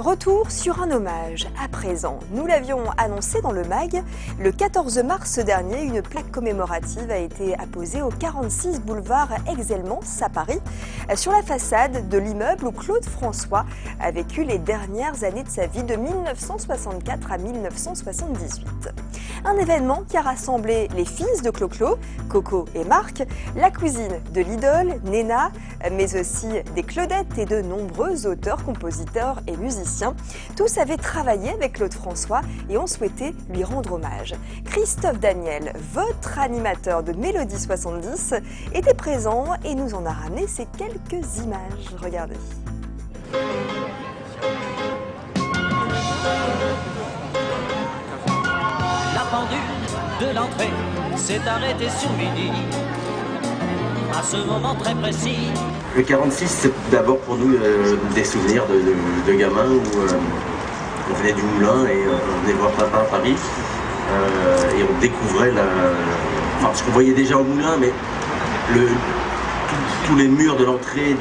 Retour sur un hommage à présent. Nous l'avions annoncé dans le MAG, le 14 mars dernier, une plaque commémorative a été apposée au 46 boulevard Exelmans à Paris, sur la façade de l'immeuble où Claude François a vécu les dernières années de sa vie de 1964 à 1978. Un événement qui a rassemblé les fils de Clo-Clo, Coco et Marc, la cousine de l'idole, Néna, mais aussi des Claudettes et de nombreux auteurs, compositeurs et musiciens. Tous avaient travaillé avec Claude François et ont souhaité lui rendre hommage. Christophe Daniel, votre animateur de Mélodie 70, était présent et nous en a ramené ces quelques images. Regardez. La pendule de l'entrée s'est arrêtée sur midi. À ce moment très précis. Le 46, c'est d'abord pour nous des souvenirs de gamins où on venait du moulin et on venait voir papa à Paris et on découvrait enfin, ce qu'on voyait déjà au moulin, mais tous les murs de l'entrée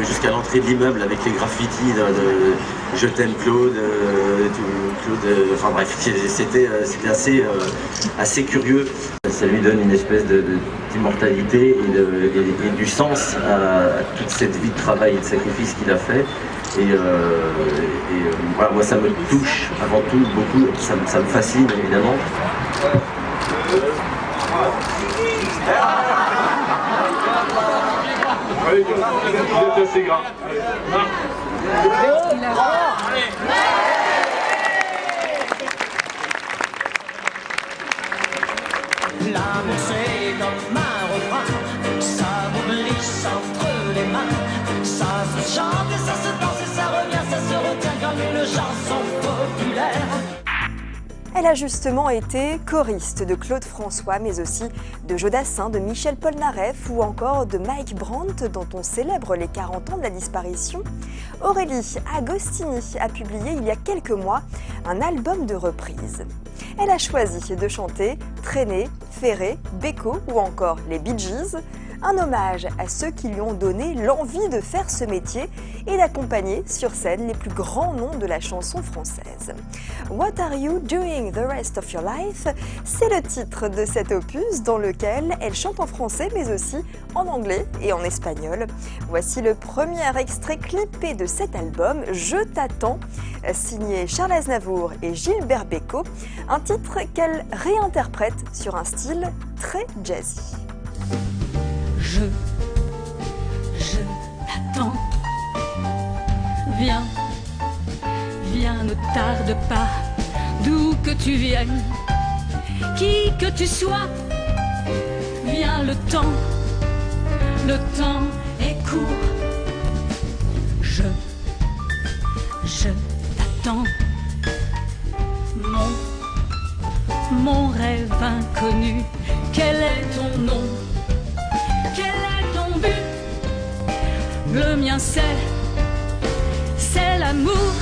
jusqu'à l'entrée de l'immeuble avec les graffitis de Je t'aime Claude, enfin bref, c'était assez curieux. Ça lui donne une espèce d'immortalité et du sens à toute cette vie de travail et de sacrifice qu'il a fait. Et voilà, moi ça me touche avant tout beaucoup, ça me fascine évidemment. Allez, vous êtes assez gras. L'amour c'est comme un refrain, ça vous glisse entre les mains. Ça se chante et ça se danse et ça revient, ça se retient comme une chanson populaire. Elle a justement été choriste de Claude François, mais aussi de Jodassin, de Michel Polnareff ou encore de Mike Brandt, dont on célèbre les 40 ans de la disparition. Aurélie Agostini a publié il y a quelques mois un album de reprises. Elle a choisi de chanter Traîné, Ferré, Beko ou encore les Bee Gees, un hommage à ceux qui lui ont donné l'envie de faire ce métier et d'accompagner sur scène les plus grands noms de la chanson française. What are you doing the rest of your life? C'est le titre de cet opus dans lequel elle chante en français mais aussi en anglais et en espagnol. Voici le premier extrait clippé de cet album, Je t'attends, signé Charles Aznavour et Gilbert Bécaud, un titre qu'elle réinterprète sur un style très jazzy. Je t'attends. Viens, ne tarde pas, d'où que tu viennes, qui que tu sois. Viens, le temps est court. Je t'attends. Mon rêve inconnu, quel est ton nom? Quel est ton but? Le mien c'est l'amour.